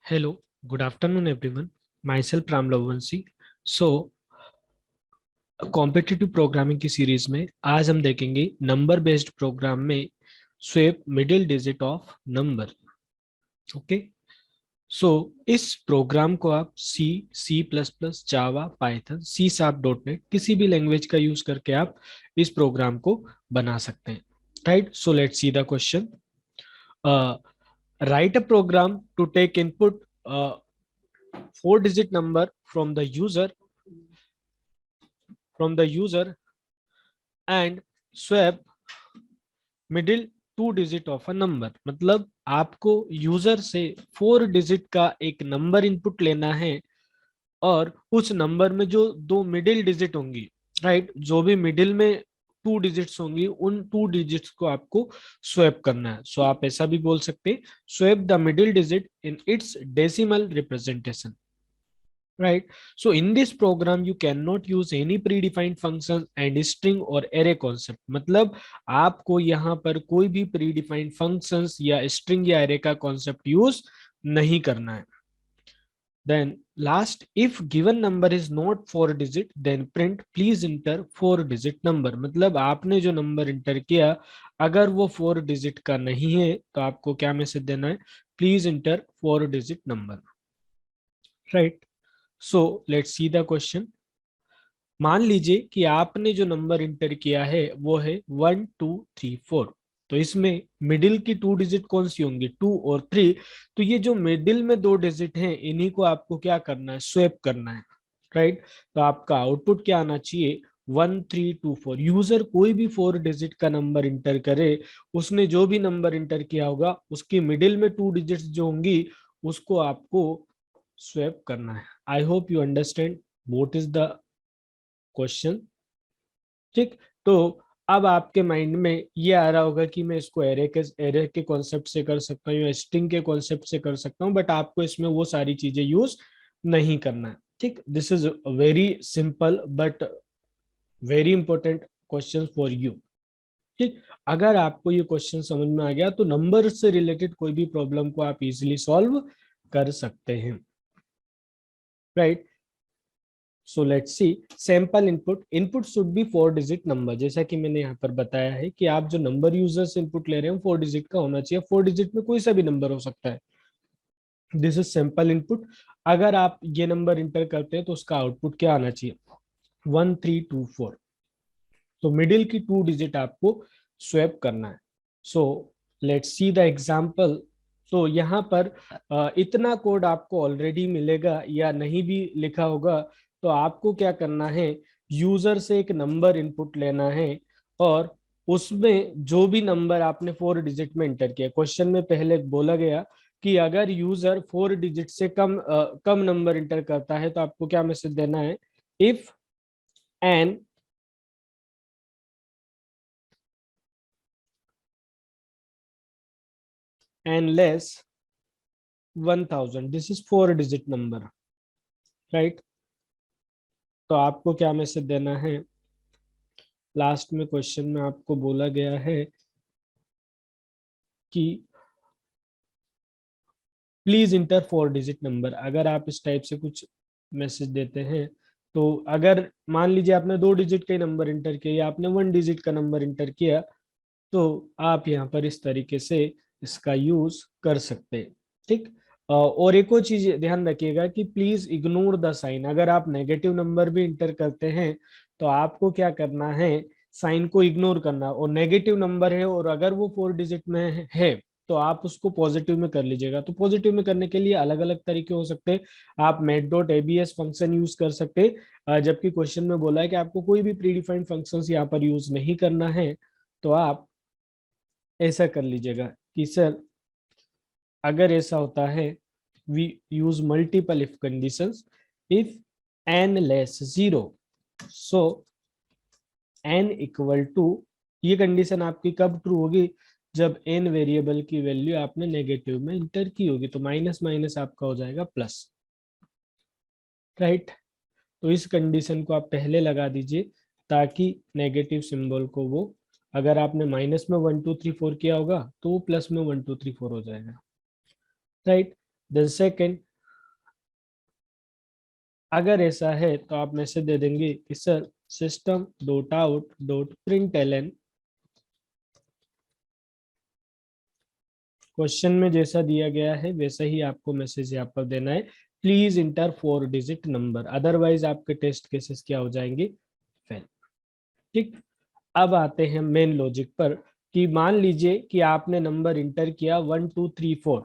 Hello, good afternoon, everyone. Myself Ram Lavansi. So, competitive programming की series में आज हम देखेंगे नंबर बेस्ड प्रोग्राम में swap middle digit of number. Okay, so इस प्रोग्राम को आप C, C plus plus, Java, Python, C sharp, dot net किसी भी लैंग्वेज का यूज करके आप इस प्रोग्राम को बना सकते हैं। Right, so let's see the question. Write a program to take input four digit number from the user and swap middle two digit of a number. मतलब आपको यूजर से 4 डिजिट का एक नंबर इनपुट लेना है और उस नंबर में जो दो मिडिल डिजिट होंगी, राइट, जो भी मिडिल में 2 डिजिट्स होंगी उन 2 डिजिट्स को आपको स्वैप करना है। सो आप ऐसा भी बोल सकते हैं, swap the middle digit in its decimal representation. Right. So in this program you cannot use any predefined functions and string or array concept. मतलब आपको यहाँ पर कोई भी predefined functions या string या array का concept use नहीं करना है। Then last, if given number is not 4 digit, then print please enter 4 digit number। मतलब आपने जो नंबर इंटर किया अगर वो 4 डिजिट का नहीं है तो आपको क्या मैसेज देना है, please inter 4 digit number. Right, so let's see the question. मान लीजिए कि आपने जो नंबर इंटर किया है वो है 1234। तो इसमें मिडिल की 2 डिजिट कौन सी होंगी, 2 और 3। तो ये जो मिडिल में 2 डिजिट हैं इन्हीं को आपको क्या करना है, स्वैप करना है। राइट, तो आपका आउटपुट क्या आना चाहिए, 1324। यूजर कोई भी 4 डिजिट का नंबर इंटर करे, उसने जो भी नंबर इंटर किया होगा उसकी मिडिल में 2 डिजिट्स जो होंगी उसको आपको स्वैप करना है। I hope you understand what is the question. ठीक, तो अब आपके माइंड में ये आ रहा होगा कि मैं इसको एरे के कॉन्सेप्ट से कर सकता हूँ या स्ट्रिंग के कॉन्सेप्ट से कर सकता हूँ, बट आपको इसमें वो सारी चीजें यूज नहीं करना है। ठीक, this is very simple but very important question for you. ठीक, अगर आपको ये क्वेश्चन समझ में आ गया तो नंबर से रिलेटेड कोई भी प्रॉब्लम को आप इजिली सॉल्व कर सकते हैं। Right, so let's see sample input. Input should be 4 digit number. जैसा कि मैंने यहाँ पर बताया है कि आप जो नंबर यूजर से इनपुट ले रहे हैं 4 डिजिट का होना चाहिए। 4 डिजिट में कोई सा भी नंबर हो सकता है। This is sample input. अगर आप ये नंबर इंटर करते हैं तो उसका आउटपुट क्या आना चाहिए, 1324। तो मिडिल की 2 डिजिट आपको स्वैप करना है। So let's see the example. तो यहाँ पर इतना कोड आपको ऑलरेडी मिलेगा या नहीं भी लिखा होगा, तो आपको क्या करना है, यूजर से एक नंबर इनपुट लेना है और उसमें जो भी नंबर आपने 4 डिजिट में इंटर किया, क्वेश्चन में पहले बोला गया कि अगर यूजर 4 डिजिट से कम नंबर इंटर करता है तो आपको क्या मैसेज देना है, if n n less 1000, this is 4 digit number. Right, तो आपको क्या मैसेज देना है, लास्ट में क्वेश्चन में आपको बोला गया है कि प्लीज इंटर 4 डिजिट नंबर। अगर आप इस टाइप से कुछ मैसेज देते हैं तो अगर मान लीजिए आपने 2 डिजिट का ही नंबर इंटर किया या आपने 1 डिजिट का नंबर इंटर किया तो आप यहाँ पर इस तरीके से इसका यूज कर सकते हैं। ठीक, और एक और चीज ध्यान रखिएगा कि प्लीज इग्नोर द साइन। अगर आप नेगेटिव नंबर भी इंटर करते हैं तो आपको क्या करना है, साइन को इग्नोर करना। और नेगेटिव नंबर है और अगर वो 4 डिजिट में है तो आप उसको पॉजिटिव में कर लीजिएगा। तो पॉजिटिव में करने के लिए अलग अलग तरीके हो सकते हैं। आप math dot ABS function use कर सकते हैं, जबकि क्वेश्चन में बोला है कि आपको कोई भी प्रीडिफाइंड फंक्शंस यहाँ पर यूज नहीं करना है। तो आप ऐसा कर लीजिएगा कि सर अगर ऐसा होता है, we use multiple if conditions. If n less 0, so n equal to, ये कंडीशन आपकी कब ट्रू होगी, जब एन वेरिएबल की वैल्यू आपने नेगेटिव में इंटर की होगी। तो माइनस माइनस आपका हो जाएगा प्लस। राइट, तो इस कंडीशन को आप पहले लगा दीजिए ताकि नेगेटिव सिंबल को वो, अगर आपने माइनस में 1234 किया होगा तो वो प्लस में 1234 हो जाएगा। राइट, देन सेकंड, अगर ऐसा है तो आप मैसेज दे देंगे कि sir system dot out dot println, question में जैसा दिया गया है वैसा ही आपको मैसेज यहाँ पर देना है, please inter 4 digit number, otherwise आपके टेस्ट केसेस क्या हो जाएंगे, फेल। ठीक, अब आते हैं मेन लॉजिक पर कि मान लीजिए कि आपने नंबर इंटर किया 1 2 3 4।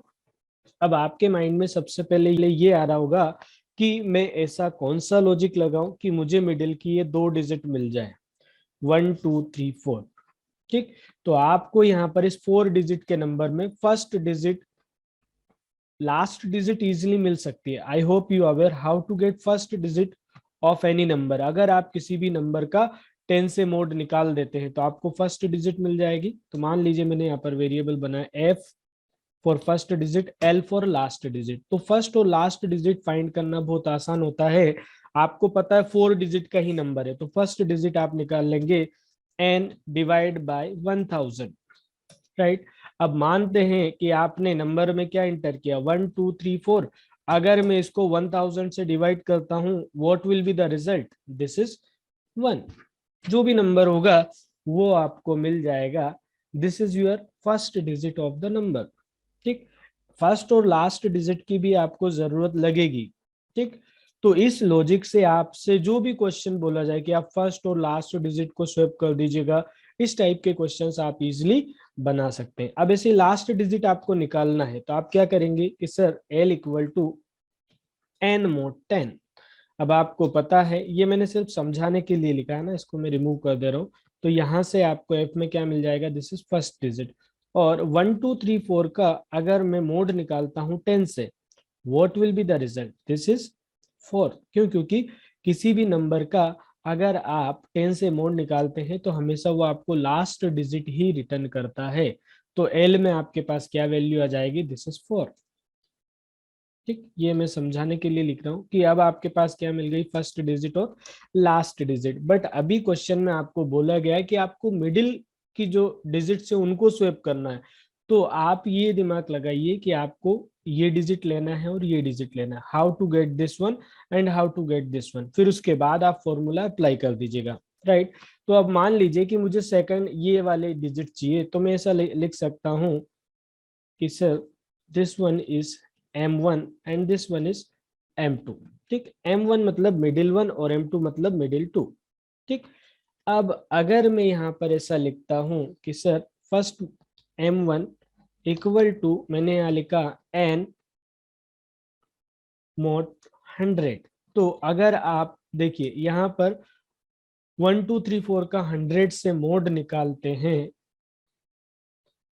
अब आपके माइंड में सबसे पहले ये आ रहा होगा कि मैं ऐसा कौन सा लॉजिक लगाऊं कि मुझे मिडिल की ये 2 डिजिट मिल जाए, 1 2 3 4। ठीक, तो आपको यहाँ पर इस 4 डिजिट के नंबर में first digit last digit easily मिल सकती है। I hope you aware how to get first digit of any number. अगर आप किसी भी नंबर का 10 से मोड निकाल देते हैं तो आपको फर्स्ट डिजिट मिल जाएगी। तो मान लीजिए मैंने यहाँ पर वेरिएबल बनाया F for first digit, L for last digit. तो फर्स्ट और लास्ट डिजिट फाइंड करना बहुत आसान होता है। आपको पता है 4 डिजिट का ही नंबर है, तो फर्स्ट डिजिट आप निकाल लेंगे एन डिवाइड बाय 1000, राइट। अब मानते हैं कि आपने नंबर में क्या इंटर किया 1 2 3 4। अगर मैं इसको 1000 से डिवाइड करता हूं, what will be the result, this is 1। जो भी नंबर होगा वो आपको मिल जाएगा, this is your first digit of the number. ठीक, फर्स्ट और लास्ट डिजिट की भी आपको जरूरत लगेगी। ठीक, तो इस लॉजिक से आपसे जो भी क्वेश्चन बोला जाए कि आप फर्स्ट और लास्ट डिजिट को स्वैप कर दीजिएगा, इस टाइप के क्वेश्चंस आप इजीली बना सकते हैं। अब ऐसे लास्ट डिजिट आपको निकालना है तो आप क्या करेंगे कि sir l equal to n mod 10। अब आपको पता है, ये मैंने सिर्फ समझाने के लिए लिखा है ना, इसको मैं रिमूव कर दे रहा हूँ। तो यहाँ से आपको एफ में क्या मिल जाएगा, दिस इज फर्स्ट डिजिट। और 1 2 3 4 का अगर मैं मोड निकालता हूँ 10 से, what will be the result, this is 4। क्यों, क्योंकि किसी भी नंबर का अगर आप 10 से मोड निकालते हैं तो हमेशा वो आपको लास्ट डिजिट ही रिटर्न करता है। तो एल में आपके पास क्या वैल्यू आ जाएगी, दिस इज 4। ठीक, ये मैं समझाने के लिए लिख रहा हूँ कि अब आपके पास क्या मिल गई, फर्स्ट डिजिट और लास्ट डिजिट। बट अभी क्वेश्चन में आपको बोला गया है कि आपको मिडिल की जो डिजिट है उनको स्वैप करना है। तो आप ये दिमाग लगाइए कि आपको ये डिजिट लेना है और ये डिजिट लेना है, how to get this one and how to get this one, फिर उसके बाद आप फॉर्मूला अप्लाई कर दीजिएगा, राइट। तो अब मान लीजिए कि मुझे सेकंड ये वाले डिजिट चाहिए, तो मैं ऐसा लिख सकता हूँ कि sir this one is M1 and this one is M2। ठीक, M1 मतलब मिडिल वन और M2 मतलब मिडिल टू। ठीक, अब अगर मैं यहाँ पर ऐसा लिखता हूँ कि sir first M1 equal to, मैंने यहाँ लिखा N मोड 100। तो अगर आप देखिए यहाँ पर 1 2 3 4 का 100 से मोड निकालते हैं,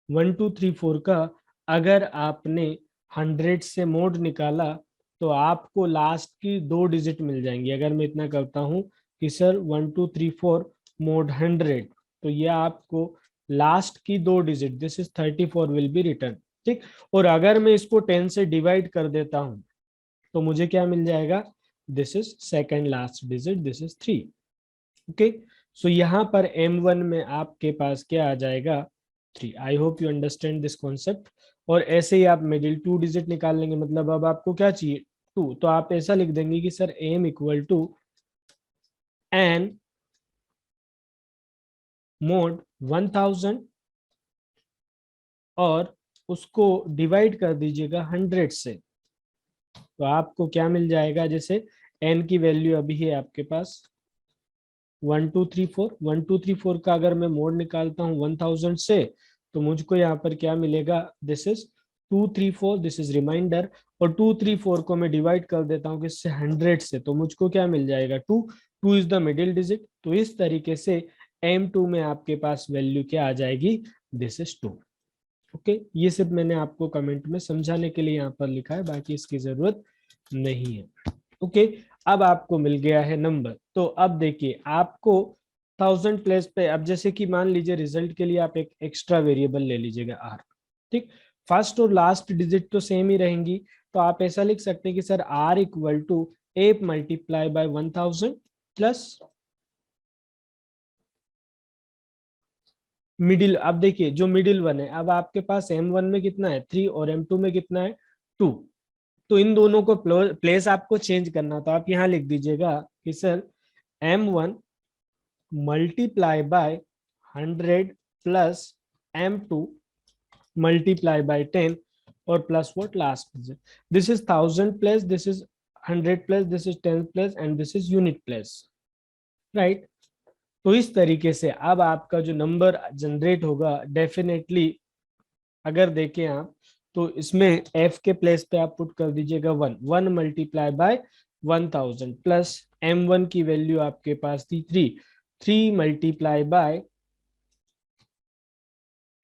1 2 3 4 का अगर आपने 100 से मोड निकाला तो आपको लास्ट की 2 डिजिट मिल जाएंगी। अगर मैं इतना करता हूं कि सर 1 2 3 4 मोड 100, तो ये आपको लास्ट की 2 digit, this is 34 will be return. ठीक, और अगर मैं इसको 10 से डिवाइड कर देता हूं तो मुझे क्या मिल जाएगा, this is second last digit, this is 3। Okay, so यहाँ पर M1 में आपके पास क्या आ जाएगा, 3। आई hope you understand this concept. और ऐसे ही आप मिडिल 2 डिजिट निकाल लेंगे, मतलब अब आपको क्या चाहिए 2, तो आप ऐसा लिख देंगे कि sir M equal to n mod 1000 और उसको डिवाइड कर दीजिएगा 100 से। तो आपको क्या मिल जाएगा, जैसे n की वैल्यू अभी है आपके पास 1 2 3 4, 1 2 3 4 का अगर मैं मोड निकालता हूँ 1000 से, तो मुझको यहाँ पर क्या मिलेगा, this is 2 3 4, this is reminder. और 2 3 4 को मैं डिवाइड कर देता हूँ किससे, 100 से, तो मुझको क्या मिल जाएगा 2। 2 इज द मिडिल डिजिट। तो इस तरीके से M2 में आपके पास वैल्यू क्या आ जाएगी, दिस इज 2। ओके, ये सिर्फ मैंने आपको कमेंट में समझाने के लिए यहाँ पर लिखा है, बाकी इसकी जरूरत नहीं है। ओके, अब आपको मिल गया है नंबर। तो अब देखिए आपको 1000 प्लेस पे, अब जैसे कि मान लीजिए रिजल्ट के लिए आप एक एक्स्ट्रा वेरिएबल ले लीजिएगा r। ठीक, फर्स्ट और लास्ट डिजिट तो सेम ही रहेंगी, तो आप ऐसा लिख सकते हैं कि sir r equal to 8 multiply by 1000 plus middle. अब देखिए जो मिडिल वन है, अब आपके पास M1 में कितना है 3 और M2 में कितना है 2। तो इन दोनों को प्लेस आपको चेंज करना, तो आप यहाँ लिख दीजिएगा कि sir M1 multiply by 100 plus M2 multiply by 10 और plus what last digit. This is 1000 plus, this is 100 plus, this is 10 plus and this is unit plus, right. तो इस तरीके से अब आपका जो नंबर जनरेट होगा डेफिनेटली, अगर देखें आप तो इसमें f के प्लेस पे आप पुट कर दीजिएगा 1, 1 मल्टीप्लाई बाय 1000 प्लस M1 की वैल्यू आपके पास थी 3, 3 मल्टीप्लाई बाय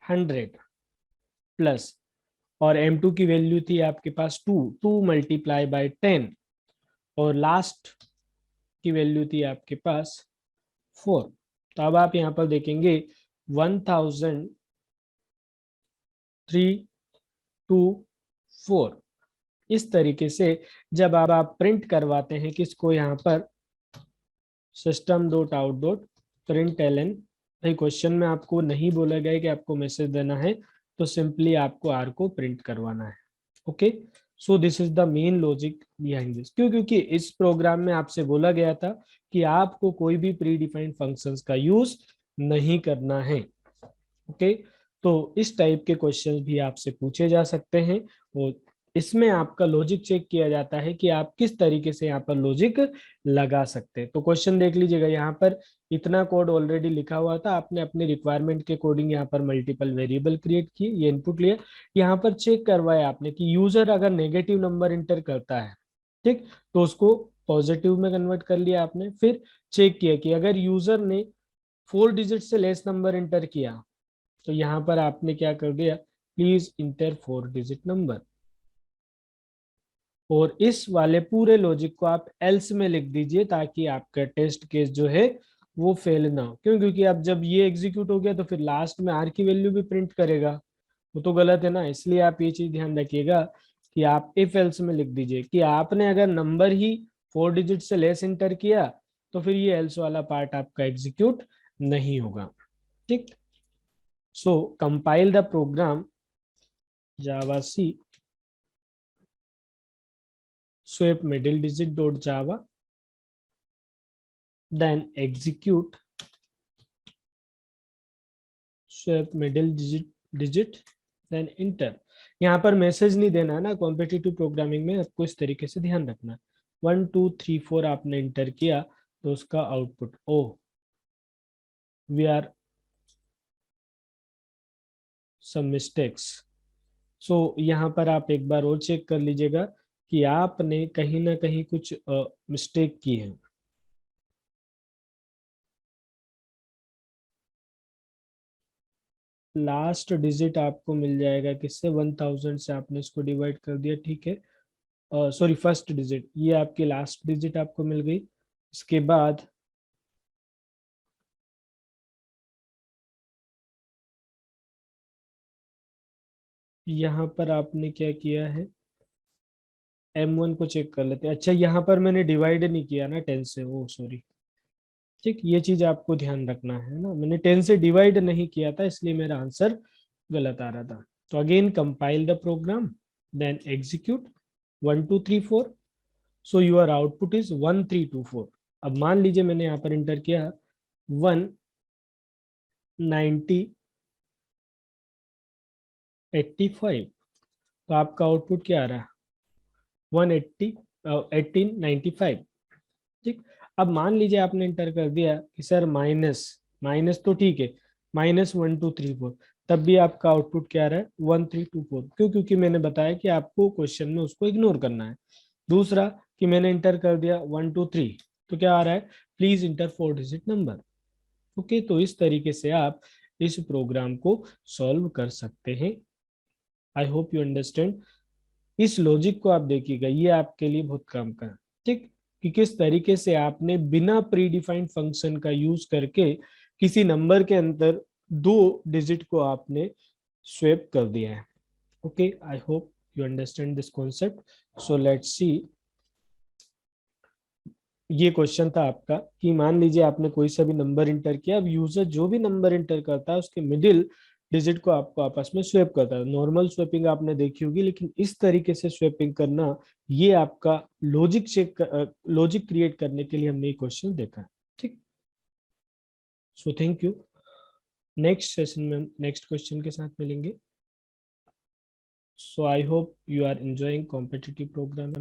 100 प्लस, और M2 की वैल्यू थी आपके पास 2, 2 मल्टीप्लाई बाय 10 और लास्ट की वैल्यू थी आपके पास 4. तो अब आप यहाँ पर देखेंगे 1324. इस तरीके से जब आप प्रिंट करवाते हैं किसको यहाँ पर system dot out dot println, भाई क्वेश्चन में आपको नहीं बोला गया है कि आपको मैसेज देना है, तो सिंपली आपको आर को प्रिंट करवाना है. Okay, so this is the main logic behind this. क्यों? क्योंकि इस प्रोग्राम में आपसे बोला गया था कि आपको कोई भी प्री डिफाइंड फंक्शंस का यूज नहीं करना है. ओके, तो इस टाइप के क्वेश्चन भी आपसे पूछे जा सकते हैं और इसमें आपका लॉजिक चेक किया जाता है कि आप किस तरीके से यहाँ पर लॉजिक लगा सकते हैं. तो क्वेश्चन देख लीजिएगा, यहाँ पर इतना कोड ऑलरेडी लिखा हुआ था, आपने अपने रिक्वायरमेंट के अकॉर्डिंग यहाँ पर मल्टीपल वेरिएबल क्रिएट किए, ये इनपुट लिया, यहाँ पर चेक करवाया आपने कि यूजर अगर नेगेटिव नंबर इंटर करता है, ठीक, तो उसको पॉजिटिव में कन्वर्ट कर लिया आपने. फिर चेक किया कि अगर यूजर ने 4 डिजिट से लेस नंबर इंटर किया, तो यहाँ पर आपने क्या कर दिया, प्लीज इंटर 4 डिजिट नंबर. और इस वाले पूरे लॉजिक को आप एल्स में लिख दीजिए ताकि आपका टेस्ट केस जो है वो फेल ना हो. क्यों? क्योंकि अब जब ये एग्जीक्यूट हो गया तो फिर लास्ट में आर की वैल्यू भी प्रिंट करेगा, वो तो गलत है ना. इसलिए आप ये चीज ध्यान रखिएगा कि आप इफ एल्स में लिख दीजिए कि आपने अगर नंबर ही 4 डिजिट से लेस इंटर किया तो फिर ये एल्स वाला पार्ट आपका एग्जीक्यूट नहीं होगा. ठीक, so compile the program Java C swap middle digit dot java, then execute swap middle digit then enter. यहाँ पर मैसेज नहीं देना है ना, कॉम्पिटिटिव प्रोग्रामिंग में आपको इस तरीके से ध्यान रखना है. 1 2 3 4 आपने इंटर किया तो उसका output we are some mistakes. So यहाँ पर आप एक बार और चेक कर लीजिएगा कि आपने कहीं ना कहीं कुछ मिस्टेक की है. लास्ट डिजिट आपको मिल जाएगा किससे, 1000 से आपने इसको डिवाइड कर दिया, ठीक है. सॉरी, फर्स्ट डिजिट, ये आपकी लास्ट डिजिट आपको मिल गई. इसके बाद यहाँ पर आपने क्या किया है, M1 को चेक कर लेते हैं. अच्छा, यहाँ पर मैंने डिवाइड नहीं किया ना 10 से, ओ सॉरी. ठीक, ये चीज आपको ध्यान रखना है ना, मैंने 10 से डिवाइड नहीं किया था इसलिए मेरा आंसर गलत आ रहा था. तो again compile the program then execute 1 2 3 4. So your output is 1324. अब मान लीजिए मैंने यहाँ पर इंटर किया 19085, तो आपका आउटपुट क्या आ रहा है, 1895. ठीक, अब मान लीजिए आपने इंटर कर दिया कि सर माइनस, माइनस तो ठीक है, -1234, तब भी आपका आउटपुट क्या आ रहा है 1324. क्यों? क्योंकि मैंने बताया कि आपको क्वेश्चन में उसको इग्नोर करना है. दूसरा कि मैंने इंटर कर दिया 123, तो क्या आ रहा है, please inter 4 digit number. Okay, तो इस तरीके से आप इस प्रोग्राम को सॉल्व कर सकते हैं. आई होप यू अंडरस्टैंड. इस लॉजिक को आप देखिएगा, ये आपके लिए बहुत काम का है. ठीक, कि किस तरीके से आपने बिना प्री डिफाइंड फंक्शन का यूज करके किसी नंबर के अंदर 2 डिजिट को आपने स्वैप कर दिया है. Okay, I hope you understand this concept. So let's see. ये क्वेश्चन था आपका कि मान लीजिए आपने कोई सा भी नंबर इंटर किया, अब यूजर जो भी नंबर इंटर करता है उसके मिडिल डिजिट को आपको आपस में स्वैप करता है। नॉर्मल स्वैपिंग आपने देखी होगी, लेकिन इस तरीके से स्वैपिंग करना, ये आपका लॉजिक चेक, लॉजिक क्रिएट करने के लिए हमने ये क्वेश्चन देखा है। ठीक, so thank you. Next session में नेक्स्ट क्वेश्चन के साथ मिलेंगे। So I hope you are enjoying competitive programme.